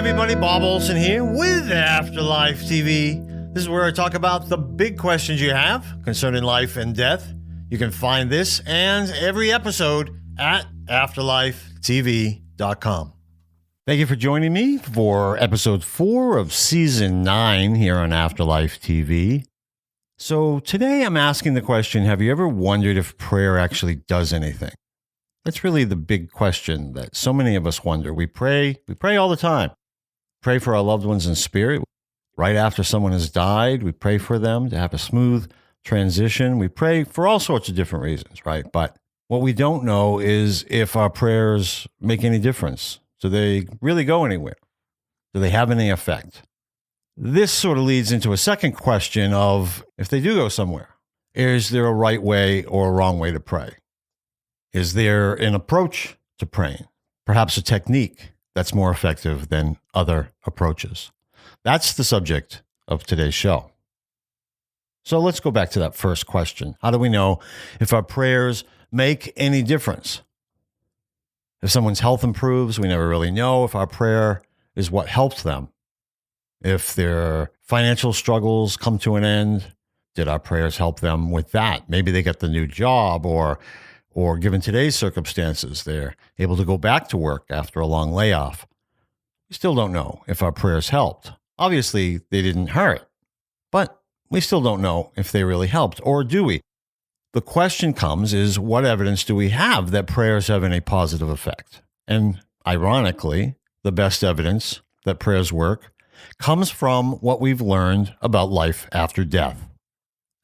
everybody, Bob Olson here with Afterlife TV. This is where I talk about the big questions you have concerning life and death. You can find this and every episode at afterlifetv.com. Thank you for joining me for episode 4 of season 9 here on Afterlife TV. So today I'm asking the question, have you ever wondered if prayer actually does anything? That's really the big question that so many of us wonder. We pray all the time. Pray for our loved ones in spirit. Right after someone has died, we pray for them to have a smooth transition. We pray for all sorts of different reasons, right? But what we don't know is if our prayers make any difference. Do they really go anywhere? Do they have any effect? This sort of leads into a second question of, if they do go somewhere, is there a right way or a wrong way to pray? Is there an approach to praying? Perhaps a technique that's more effective than other approaches? That's the subject of today's show. So let's go back to that first question. How do we know if our prayers make any difference? If someone's health improves, we never really know if our prayer is what helped them. If their financial struggles come to an end, did our prayers help them with that? Maybe they get the new job, or given today's circumstances, they're able to go back to work after a long layoff. We still don't know if our prayers helped. Obviously, they didn't hurt, but we still don't know if they really helped, or do we? The question comes is, what evidence do we have that prayers have any positive effect? And ironically, the best evidence that prayers work comes from what we've learned about life after death.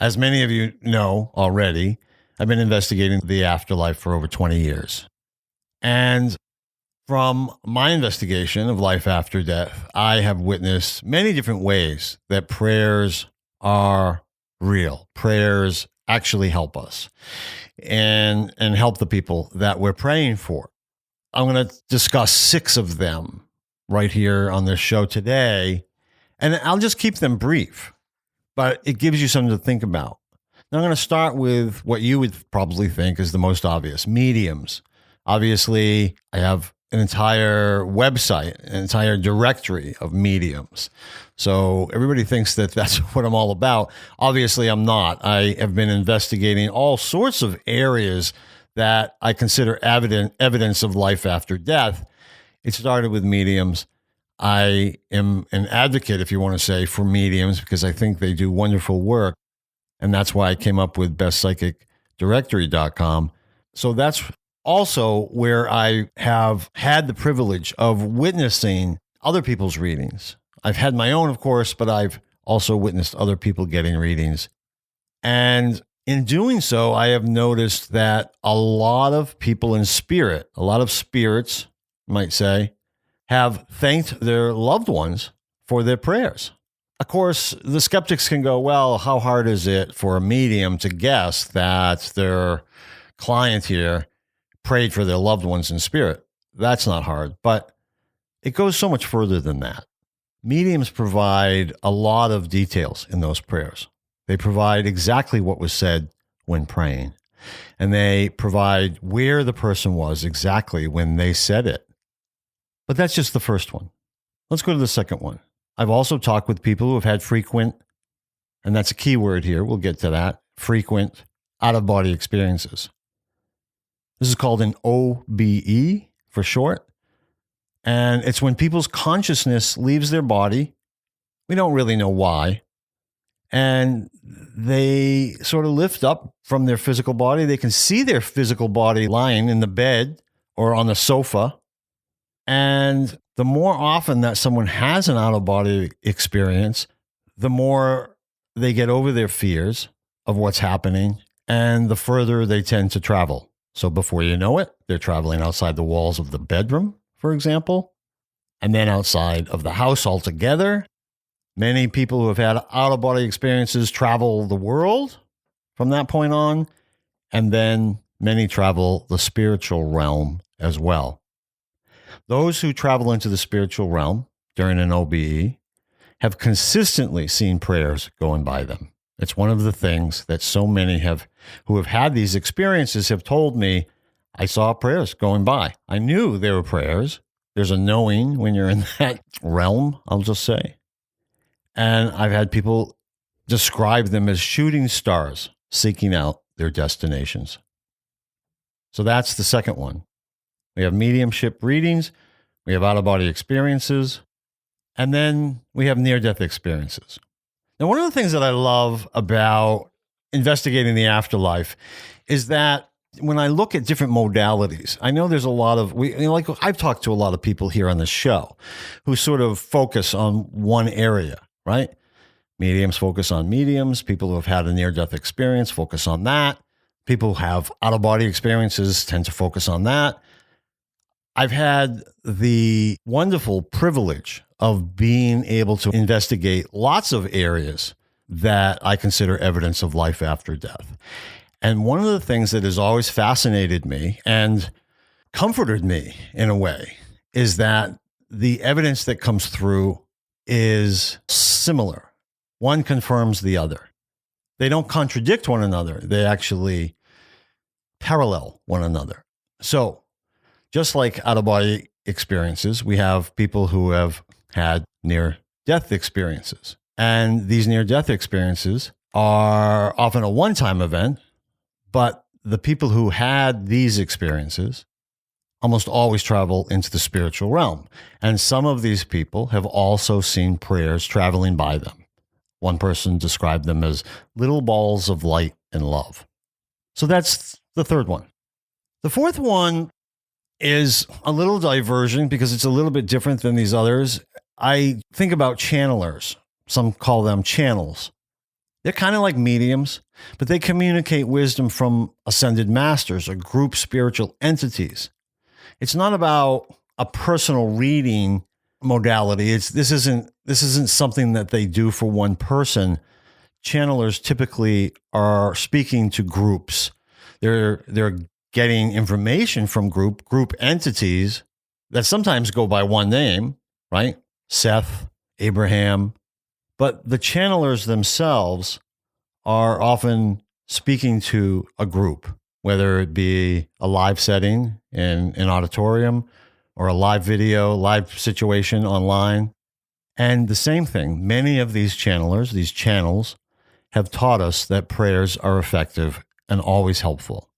As many of you know already, I've been investigating the afterlife for over 20 years. And from my investigation of life after death, I have witnessed many different ways that prayers are real. Prayers actually help us and help the people that we're praying for. I'm going to discuss 6 of them right here on this show today, and I'll just keep them brief, but it gives you something to think about. Now, I'm going to start with what you would probably think is the most obvious: mediums. Obviously, I have an entire website, an entire directory of mediums. So everybody thinks that that's what I'm all about. Obviously, I'm not. I have been investigating all sorts of areas that I consider evidence of life after death. It started with mediums. I am an advocate, if you want to say, for mediums because I think they do wonderful work. And that's why I came up with bestpsychicdirectory.com. So that's also where I have had the privilege of witnessing other people's readings. I've had my own, of course, but I've also witnessed other people getting readings. And in doing so, I have noticed that a lot of people in spirit, a lot of spirits, you might say, have thanked their loved ones for their prayers. Of course, the skeptics can go, well, how hard is it for a medium to guess that their client here prayed for their loved ones in spirit? That's not hard, but it goes so much further than that. Mediums provide a lot of details in those prayers. They provide exactly what was said when praying, and they provide where the person was exactly when they said it. But that's just the first one. Let's go to the second one. I've also talked with people who have had frequent, and that's a key word here, we'll get to that, frequent out-of-body experiences. This is called an OBE for short, and it's when people's consciousness leaves their body. We don't really know why, and they sort of lift up from their physical body. They can see their physical body lying in the bed or on the sofa. And the more often that someone has an out-of-body experience, the more they get over their fears of what's happening and the further they tend to travel. So before you know it, they're traveling outside the walls of the bedroom, for example, and then outside of the house altogether. Many people who have had out-of-body experiences travel the world from that point on, and then many travel the spiritual realm as well. Those who travel into the spiritual realm during an OBE have consistently seen prayers going by them. It's one of the things that so many who have had these experiences have told me. I saw prayers going by. I knew there were prayers. There's a knowing when you're in that realm, I'll just say. And I've had people describe them as shooting stars seeking out their destinations. So that's the second one. We have mediumship readings, we have out-of-body experiences, and then we have near-death experiences. Now, one of the things that I love about investigating the afterlife is that when I look at different modalities, I know there's a lot of, like I've talked to a lot of people here on the show who sort of focus on one area, right? Mediums focus on mediums. People who have had a near-death experience focus on that. People who have out-of-body experiences tend to focus on that. I've had the wonderful privilege of being able to investigate lots of areas that I consider evidence of life after death. And one of the things that has always fascinated me and comforted me in a way is that the evidence that comes through is similar. One confirms the other. They don't contradict one another. They actually parallel one another. So just like out-of-body experiences, we have people who have had near-death experiences. And these near-death experiences are often a one-time event, but the people who had these experiences almost always travel into the spiritual realm. And some of these people have also seen prayers traveling by them. One person described them as little balls of light and love. So that's the third one. The fourth one is a little diversion because it's a little bit different than these others. I think about channelers. Some call them channels. They're kind of like mediums, but they communicate wisdom from ascended masters or group spiritual entities. It's not about a personal reading modality. This isn't something that they do for one person. Channelers typically are speaking to groups. They're getting information from group entities that sometimes go by one name, right? Seth, Abraham. But the channelers themselves are often speaking to a group, whether it be a live setting in an auditorium or a live video, live situation online. And the same thing, many of these channelers, these channels, have taught us that prayers are effective and always helpful.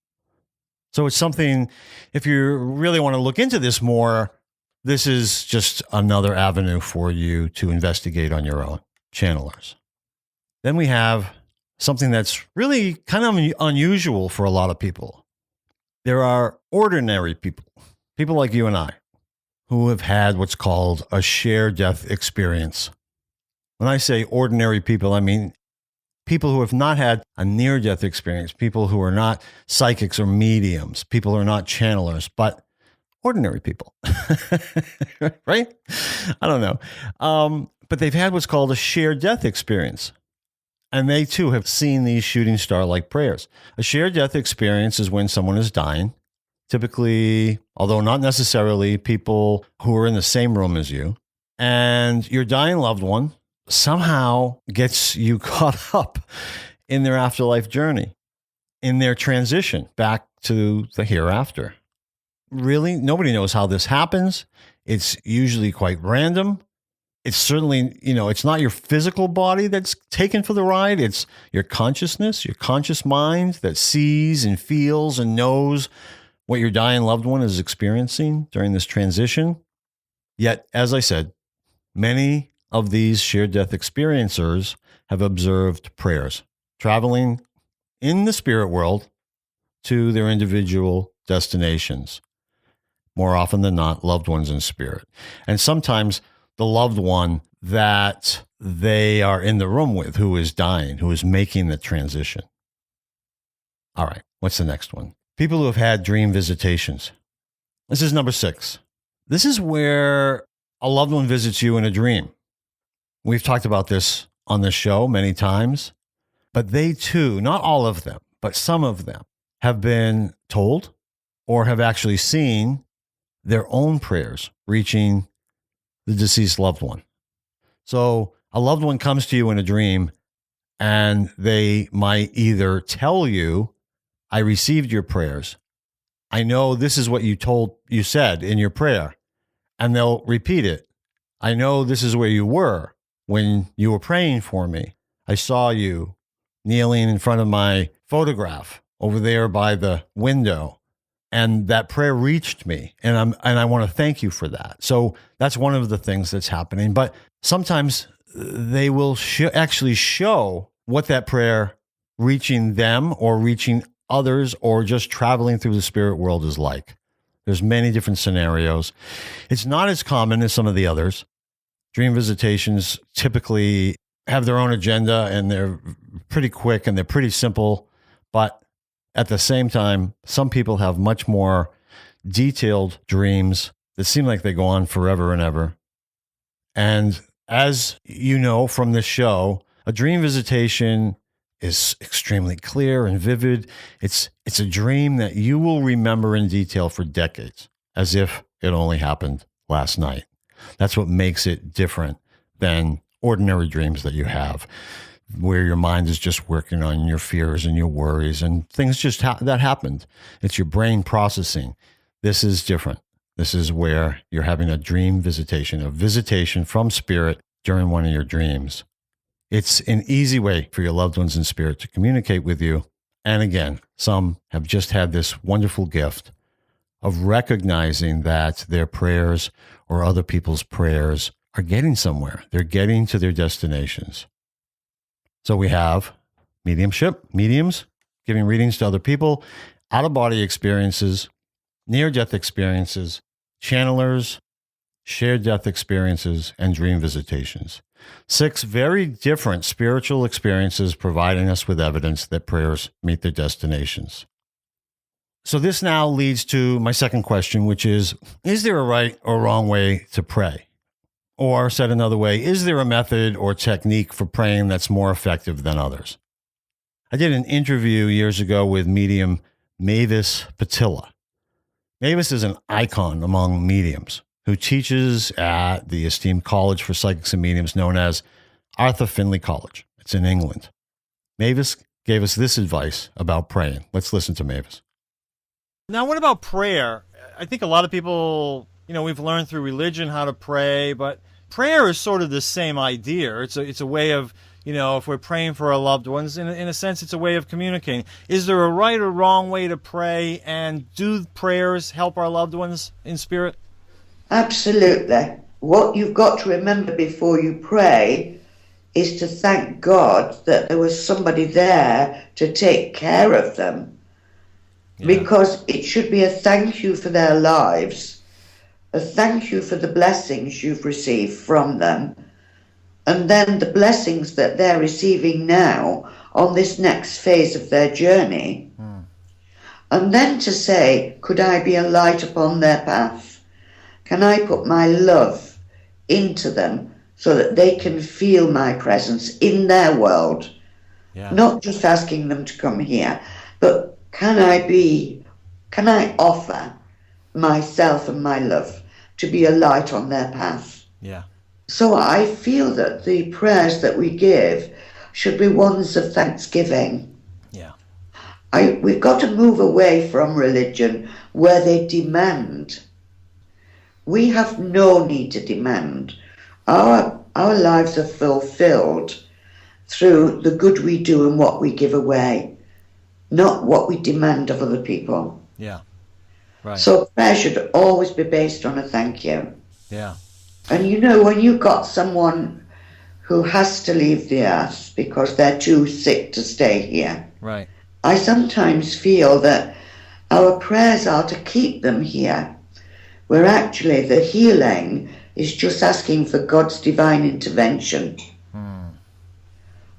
So it's something, if you really want to look into this more, this is just another avenue for you to investigate on your own, channelers. Then we have something that's really kind of unusual for a lot of people. There are ordinary people, people like you and I, who have had what's called a shared death experience. When I say ordinary people, I mean people who have not had a near-death experience, people who are not psychics or mediums, people who are not channelers, but ordinary people, right? I don't know. But they've had what's called a shared death experience. And they too have seen these shooting star-like prayers. A shared death experience is when someone is dying, typically, although not necessarily people who are in the same room as you, and your dying loved one somehow gets you caught up in their afterlife journey, in their transition back to the hereafter. Really, nobody knows how this happens. It's usually quite random. It's certainly, it's not your physical body that's taken for the ride. It's your consciousness, your conscious mind that sees and feels and knows what your dying loved one is experiencing during this transition. Yet, as I said, many of these shared death experiencers have observed prayers traveling in the spirit world to their individual destinations. More often than not, loved ones in spirit. And sometimes the loved one that they are in the room with who is dying, who is making the transition. All right, what's the next one? People who have had dream visitations. This is number 6. This is where a loved one visits you in a dream. We've talked about this on the show many times, but they too, not all of them, but some of them have been told or have actually seen their own prayers reaching the deceased loved one. So a loved one comes to you in a dream and they might either tell you, I received your prayers. I know this is what you said in your prayer. and they'll repeat it. I know this is where you were when you were praying for me. I saw you kneeling in front of my photograph over there by the window. And that prayer reached me, and I want to thank you for that. So that's one of the things that's happening. But sometimes they will actually show what that prayer reaching them or reaching others or just traveling through the spirit world is like. There's many different scenarios. It's not as common as some of the others. Dream visitations typically have their own agenda, and they're pretty quick and they're pretty simple, but at the same time, some people have much more detailed dreams that seem like they go on forever and ever. And as you know from this show, a dream visitation is extremely clear and vivid. It's a dream that you will remember in detail for decades, as if it only happened last night. That's what makes it different than ordinary dreams that you have, where your mind is just working on your fears and your worries and things just that happened. It's your brain processing. This is different. This is where you're having a dream visitation, a visitation from spirit during one of your dreams. It's an easy way for your loved ones in spirit to communicate with you. And again, some have just had this wonderful gift of recognizing that their prayers or other people's prayers are getting somewhere. They're getting to their destinations. So we have mediums giving readings to other people, out-of-body experiences, near-death experiences, channelers, shared death experiences, and dream visitations. 6 very different spiritual experiences providing us with evidence that prayers meet their destinations. So this now leads to my second question, which is there a right or wrong way to pray? Or said another way, is there a method or technique for praying that's more effective than others? I did an interview years ago with medium Mavis Patilla. Mavis is an icon among mediums who teaches at the esteemed College for Psychics and Mediums known as Arthur Findlay College. It's in England. Mavis gave us this advice about praying. Let's listen to Mavis. Now, what about prayer? I think a lot of people, we've learned through religion how to pray, but prayer is sort of the same idea. It's a way of, if we're praying for our loved ones, in a sense, it's a way of communicating. Is there a right or wrong way to pray, and do prayers help our loved ones in spirit? Absolutely. What you've got to remember before you pray is to thank God that there was somebody there to take care of them. Yeah. Because it should be a thank you for their lives, a thank you for the blessings you've received from them, and then the blessings that they're receiving now on this next phase of their journey. And then to say, could I be a light upon their path? Can I put my love into them so that they can feel my presence in their world? Yeah. Not just asking them to come here, but can I offer myself and my love to be a light on their path? Yeah. So I feel that the prayers that we give should be ones of thanksgiving. Yeah. We've got to move away from religion where they demand. We have no need to demand. Our lives are fulfilled through the good we do and what we give away, not what we demand of other people. Yeah, right. So prayer should always be based on a thank you. Yeah. And when you've got someone who has to leave the earth because they're too sick to stay here, right, I sometimes feel that our prayers are to keep them here, where actually the healing is just asking for God's divine intervention.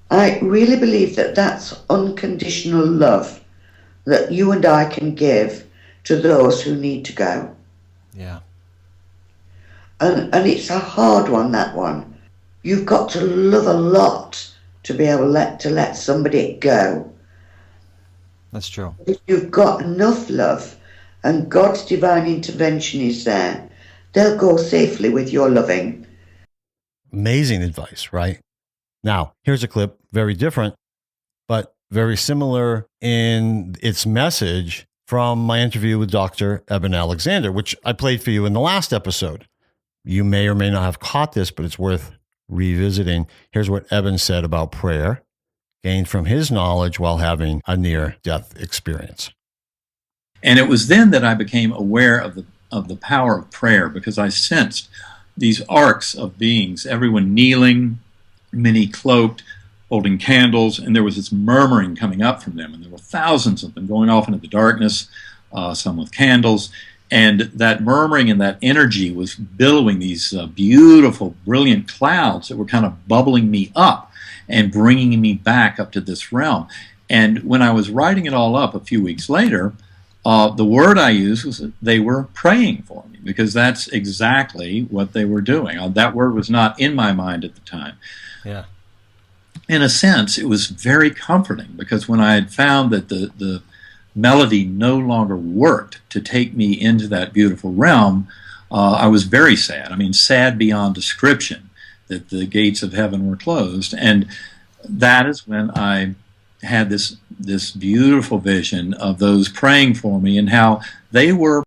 I really believe that that's unconditional love that you and I can give to those who need to go. Yeah. And it's a hard one, that one. You've got to love a lot to be able to let somebody go. That's true. If you've got enough love and God's divine intervention is there, they'll go safely with your loving. Amazing advice, right? Now, here's a clip, very different, but very similar in its message from my interview with Dr. Eben Alexander, which I played for you in the last episode. You may or may not have caught this, but it's worth revisiting. Here's what Eben said about prayer, gained from his knowledge while having a near-death experience. And it was then that I became aware of the power of prayer, because I sensed these arcs of beings, everyone kneeling, many cloaked, holding candles, and there was this murmuring coming up from them, and there were thousands of them going off into the darkness, some with candles, and that murmuring and that energy was billowing these beautiful, brilliant clouds that were kind of bubbling me up and bringing me back up to this realm. And when I was writing it all up a few weeks later, the word I used was that they were praying for me, because that's exactly what they were doing. That word was not in my mind at the time. Yeah. In a sense, it was very comforting, because when I had found that the melody no longer worked to take me into that beautiful realm, I was very sad. I mean, sad beyond description, that the gates of heaven were closed. And that is when I had this beautiful vision of those praying for me and how they were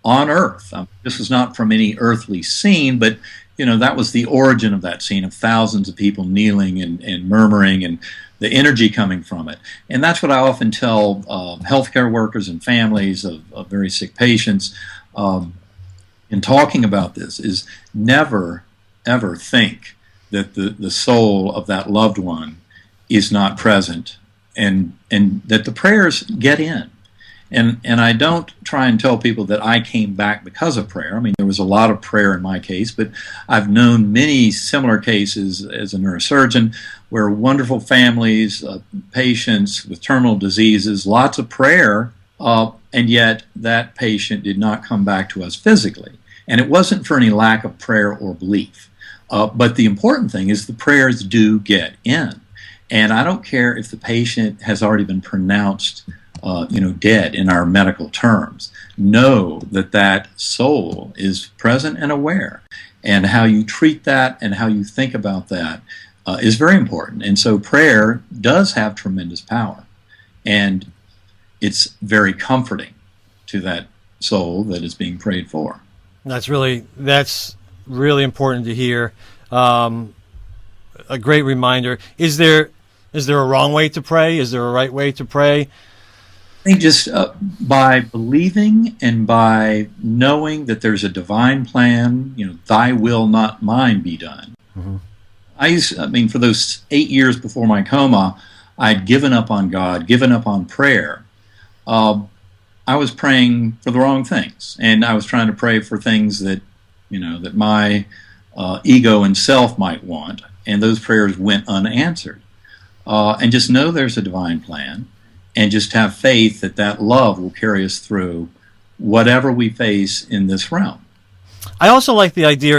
on earth. This was not from any earthly scene, but that was the origin of that scene, of thousands of people kneeling and murmuring, and the energy coming from it. And that's what I often tell healthcare workers and families of very sick patients in talking about this, is never, ever think that the soul of that loved one is not present, and that the prayers get in. And I don't try and tell people that I came back because of prayer. I mean, there was a lot of prayer in my case, but I've known many similar cases as a neurosurgeon where wonderful families, patients with terminal diseases, lots of prayer, and yet that patient did not come back to us physically. And it wasn't for any lack of prayer or belief. But the important thing is the prayers do get in. And I don't care if the patient has already been pronounced dead in our medical terms. Know that that soul is present and aware, and how you treat that and how you think about that is very important. And so prayer does have tremendous power, and it's very comforting to that soul that is being prayed for. That's really important to hear. A great reminder. Is there a wrong way to pray? Is there a right way to pray? I think just by believing and by knowing that there's a divine plan, thy will, not mine, be done. Mm-hmm. For those 8 years before my coma, I'd given up on God, given up on prayer. I was praying for the wrong things, and I was trying to pray for things that, that my ego and self might want, and those prayers went unanswered. And just know there's a divine plan. And just have faith that that love will carry us through whatever we face in this realm. I also like the idea,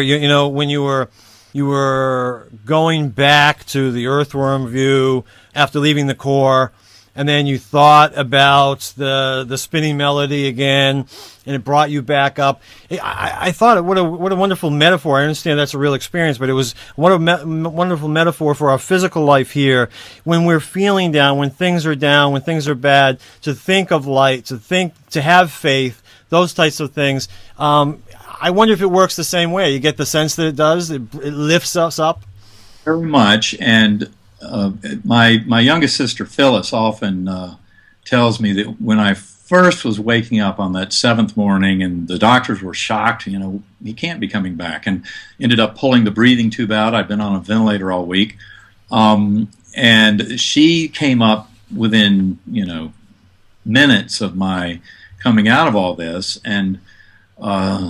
when you were going back to the earthworm view after leaving the core, and then you thought about the spinning melody again, and it brought you back up. I thought, what a wonderful metaphor. I understand that's a real experience, but it was what a wonderful metaphor for our physical life here. When we're feeling down, when things are down, when things are bad, to think of light, to have faith, those types of things. I wonder if it works the same way. You get the sense that it does. It lifts us up. Very much, and my youngest sister Phyllis often tells me that when I first was waking up on that 7th morning and the doctors were shocked, he can't be coming back, and ended up pulling the breathing tube out. I'd been on a ventilator all week, and she came up within minutes of my coming out of all this, and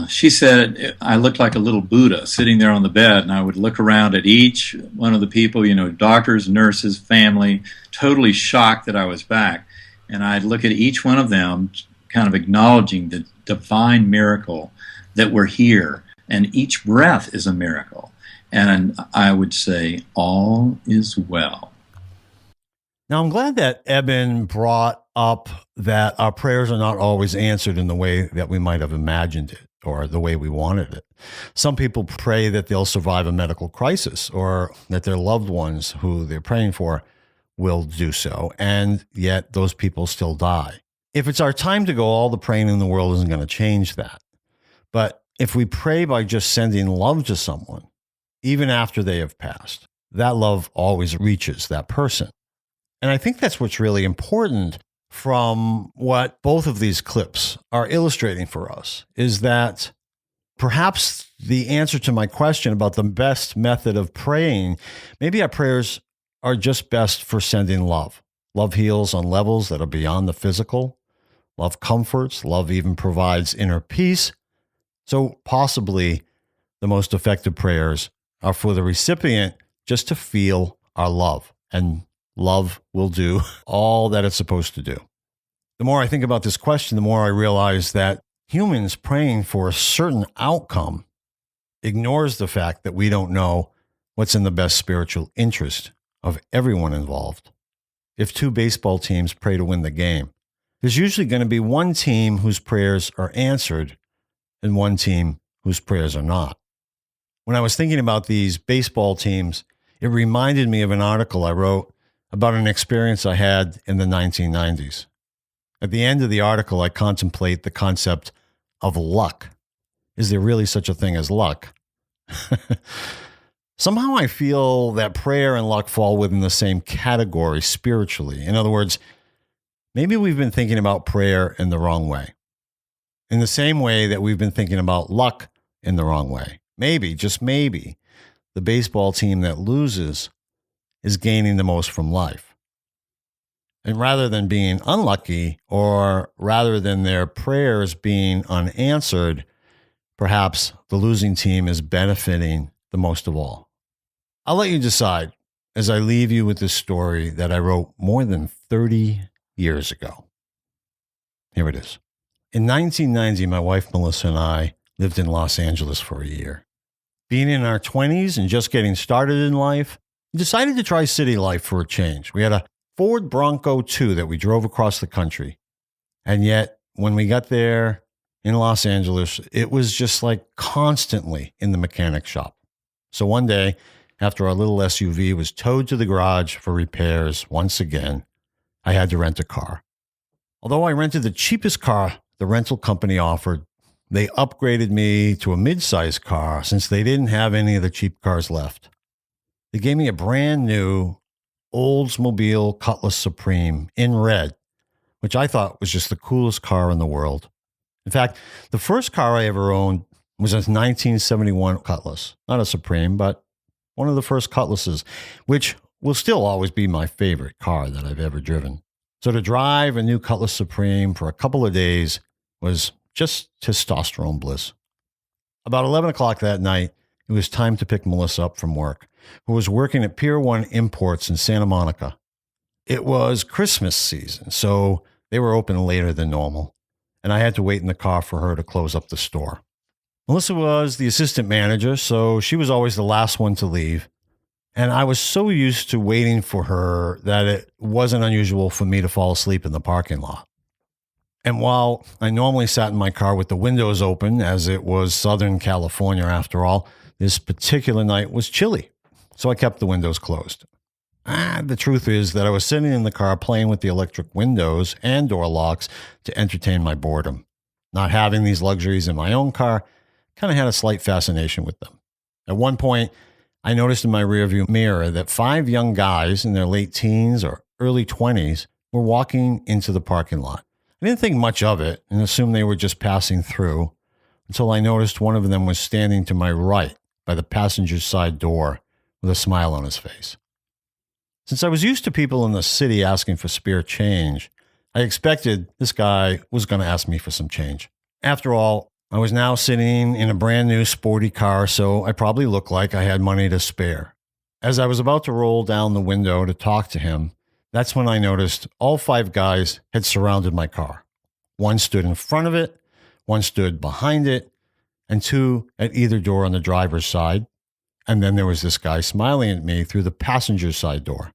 she said I looked like a little Buddha sitting there on the bed, and I would look around at each one of the people, doctors, nurses, family, totally shocked that I was back. And I'd look at each one of them kind of acknowledging the divine miracle that we're here. And each breath is a miracle. And I would say, all is well. Now, I'm glad that Eben brought up that our prayers are not always answered in the way that we might have imagined it or the way we wanted it. Some people pray that they'll survive a medical crisis or that their loved ones who they're praying for will do so, and yet those people still die. If it's our time to go, all the praying in the world isn't going to change that. But if we pray by just sending love to someone, even after they have passed, that love always reaches that person. And I think that's what's really important from what both of these clips are illustrating for us, is that perhaps the answer to my question about the best method of praying, maybe our prayers are just best for sending love. Love heals on levels that are beyond the physical. Love comforts. Love even provides inner peace. So possibly the most effective prayers are for the recipient just to feel our love, and love will do all that it's supposed to do. The more I think about this question, the more I realize that humans praying for a certain outcome ignores the fact that we don't know what's in the best spiritual interest of everyone involved. If two baseball teams pray to win the game, there's usually going to be one team whose prayers are answered and one team whose prayers are not. When I was thinking about these baseball teams, it reminded me of an article I wrote about an experience I had in the 1990s. At the end of the article, I contemplate the concept of luck. Is there really such a thing as luck? Somehow I feel that prayer and luck fall within the same category spiritually. In other words, maybe we've been thinking about prayer in the wrong way. In the same way that we've been thinking about luck in the wrong way. Maybe, just maybe, the baseball team that loses is gaining the most from life. And rather than being unlucky, or rather than their prayers being unanswered, perhaps the losing team is benefiting the most of all. I'll let you decide as I leave you with this story that I wrote more than 30 years ago. Here it is. In 1990, my wife Melissa and I lived in Los Angeles for a year. Being in our 20s and just getting started in life, we decided to try city life for a change. We had a Ford Bronco 2 that we drove across the country. And yet, when we got there in Los Angeles, it was just like constantly in the mechanic shop. So one day, after our little SUV was towed to the garage for repairs once again, I had to rent a car. Although I rented the cheapest car the rental company offered, they upgraded me to a mid-sized car since they didn't have any of the cheap cars left. They gave me a brand new Oldsmobile Cutlass Supreme in red, which I thought was just the coolest car in the world. In fact, the first car I ever owned was a 1971 Cutlass. Not a Supreme, but one of the first Cutlasses, which will still always be my favorite car that I've ever driven. So to drive a new Cutlass Supreme for a couple of days was just testosterone bliss. About 11 o'clock that night, it was time to pick Melissa up from work, who was working at Pier 1 Imports in Santa Monica. It was Christmas season, so they were open later than normal, and I had to wait in the car for her to close up the store. Melissa was the assistant manager, so she was always the last one to leave, and I was so used to waiting for her that it wasn't unusual for me to fall asleep in the parking lot. And while I normally sat in my car with the windows open, as it was Southern California after all, this particular night was chilly, so I kept the windows closed. The truth is that I was sitting in the car playing with the electric windows and door locks to entertain my boredom. Not having these luxuries in my own car kind of had a slight fascination with them. At one point, I noticed in my rearview mirror that 5 young guys in their late teens or early 20s were walking into the parking lot. I didn't think much of it and assumed they were just passing through until I noticed one of them was standing to my right by the passenger side door with a smile on his face. Since I was used to people in the city asking for spare change, I expected this guy was going to ask me for some change. After all, I was now sitting in a brand new sporty car, so I probably looked like I had money to spare. As I was about to roll down the window to talk to him, that's when I noticed all 5 guys had surrounded my car. One stood in front of it, one stood behind it, and 2 at either door on the driver's side. And then there was this guy smiling at me through the passenger side door.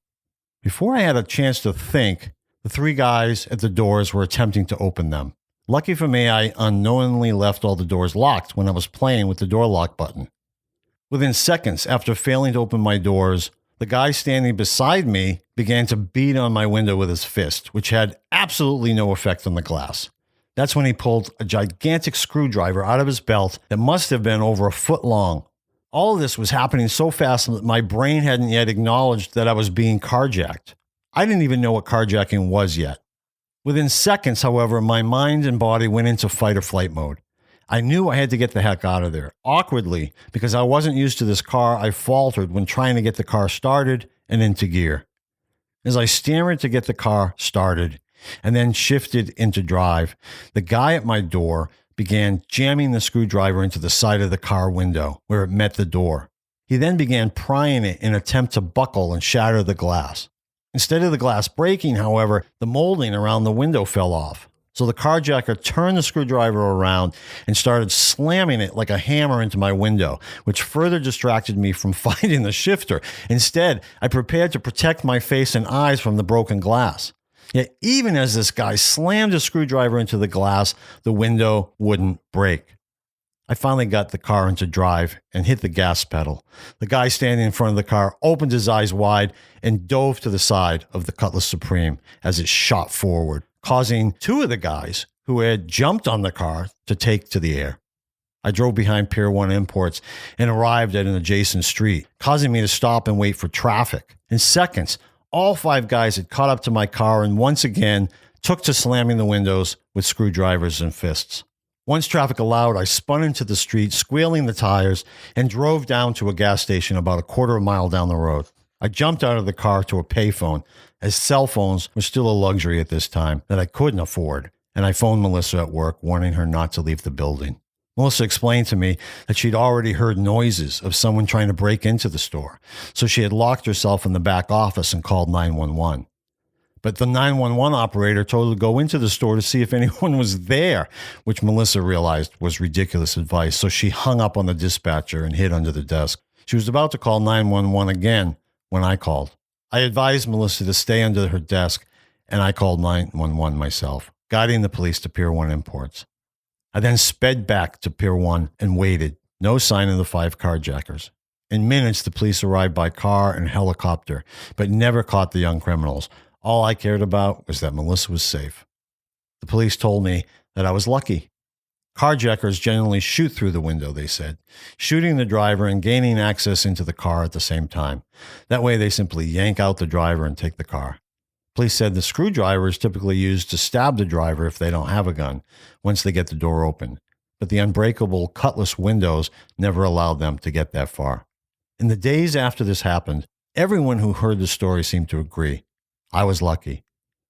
Before I had a chance to think, the 3 guys at the doors were attempting to open them. Lucky for me, I unknowingly left all the doors locked when I was playing with the door lock button. Within seconds after failing to open my doors, the guy standing beside me began to beat on my window with his fist, which had absolutely no effect on the glass. That's when he pulled a gigantic screwdriver out of his belt that must have been over a foot long. All of this was happening so fast that my brain hadn't yet acknowledged that I was being carjacked. I didn't even know what carjacking was yet. Within seconds, however, my mind and body went into fight or flight mode. I knew I had to get the heck out of there. Awkwardly, because I wasn't used to this car, I faltered when trying to get the car started and into gear. As I stammered to get the car started and then shifted into drive, the guy at my door began jamming the screwdriver into the side of the car window where it met the door. He then began prying it in an attempt to buckle and shatter the glass. Instead of the glass breaking, however, the molding around the window fell off. So the carjacker turned the screwdriver around and started slamming it like a hammer into my window, which further distracted me from finding the shifter. Instead, I prepared to protect my face and eyes from the broken glass. Yet even as this guy slammed a screwdriver into the glass, the window wouldn't break. I finally got the car into drive and hit the gas pedal. The guy standing in front of the car opened his eyes wide and dove to the side of the Cutlass Supreme as it shot forward, causing two of the guys who had jumped on the car to take to the air. I drove behind Pier 1 Imports and arrived at an adjacent street, causing me to stop and wait for traffic. In seconds, all five guys had caught up to my car and once again took to slamming the windows with screwdrivers and fists. Once traffic allowed, I spun into the street, squealing the tires, and drove down to a gas station about a quarter of a mile down the road. I jumped out of the car to a payphone, as cell phones were still a luxury at this time that I couldn't afford, and I phoned Melissa at work, warning her not to leave the building. Melissa explained to me that she'd already heard noises of someone trying to break into the store, so she had locked herself in the back office and called 911. But the 911 operator told her to go into the store to see if anyone was there, which Melissa realized was ridiculous advice, so she hung up on the dispatcher and hid under the desk. She was about to call 911 again when I called. I advised Melissa to stay under her desk, and I called 911 myself, guiding the police to Pier 1 Imports. I then sped back to Pier 1 and waited. No sign of the five carjackers. In minutes, the police arrived by car and helicopter, but never caught the young criminals. All I cared about was that Melissa was safe. The police told me that I was lucky. Carjackers generally shoot through the window, they said, shooting the driver and gaining access into the car at the same time. That way they simply yank out the driver and take the car. Police said the screwdriver is typically used to stab the driver if they don't have a gun, once they get the door open. But the unbreakable Cutlass windows never allowed them to get that far. In the days after this happened, everyone who heard the story seemed to agree. I was lucky.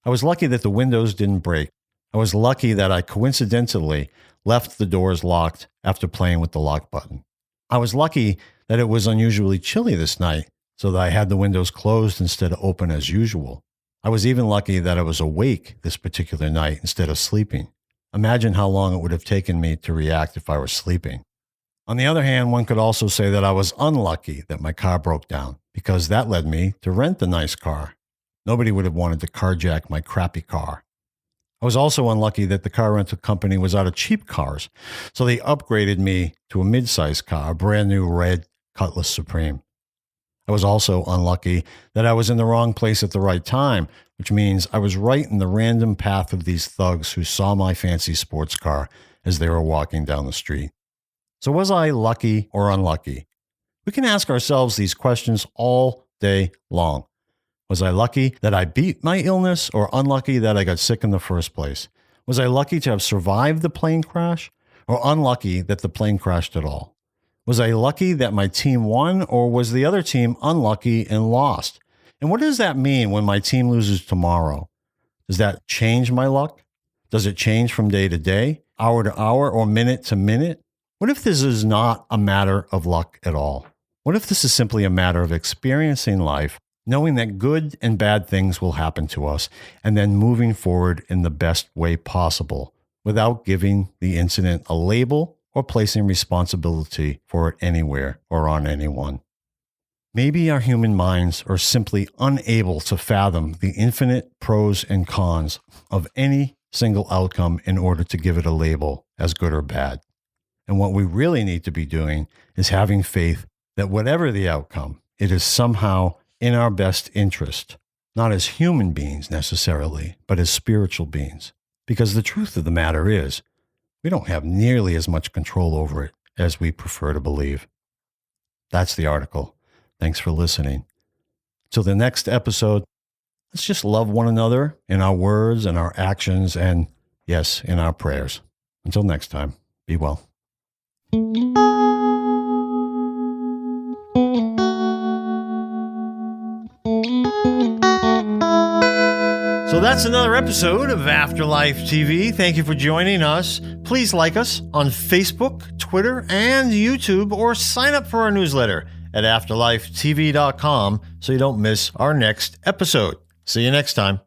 I was lucky that the windows didn't break. I was lucky that I coincidentally left the doors locked after playing with the lock button. I was lucky that it was unusually chilly this night, so that I had the windows closed instead of open as usual. I was even lucky that I was awake this particular night instead of sleeping. Imagine how long it would have taken me to react if I were sleeping. On the other hand, one could also say that I was unlucky that my car broke down, because that led me to rent the nice car. Nobody would have wanted to carjack my crappy car. I was also unlucky that the car rental company was out of cheap cars, so they upgraded me to a mid-sized car, a brand new red Cutlass Supreme. I was also unlucky that I was in the wrong place at the right time, which means I was right in the random path of these thugs who saw my fancy sports car as they were walking down the street. So was I lucky or unlucky? We can ask ourselves these questions all day long. Was I lucky that I beat my illness or unlucky that I got sick in the first place? Was I lucky to have survived the plane crash or unlucky that the plane crashed at all? Was I lucky that my team won or was the other team unlucky and lost? And what does that mean when my team loses tomorrow? Does that change my luck? Does it change from day to day, hour to hour, or minute to minute? What if this is not a matter of luck at all? What if this is simply a matter of experiencing life, knowing that good and bad things will happen to us, and then moving forward in the best way possible without giving the incident a label or placing responsibility for it anywhere or on anyone? Maybe our human minds are simply unable to fathom the infinite pros and cons of any single outcome in order to give it a label as good or bad. And what we really need to be doing is having faith that whatever the outcome, it is somehow in our best interest, not as human beings necessarily, but as spiritual beings. Because the truth of the matter is, we don't have nearly as much control over it as we prefer to believe. That's the article. Thanks for listening. Till the next episode, let's just love one another in our words and our actions and, yes, in our prayers. Until next time, be well. So that's another episode of Afterlife TV. Thank you for joining us. Please like us on Facebook, Twitter, and YouTube, or sign up for our newsletter at afterlifetv.com so you don't miss our next episode. See you next time.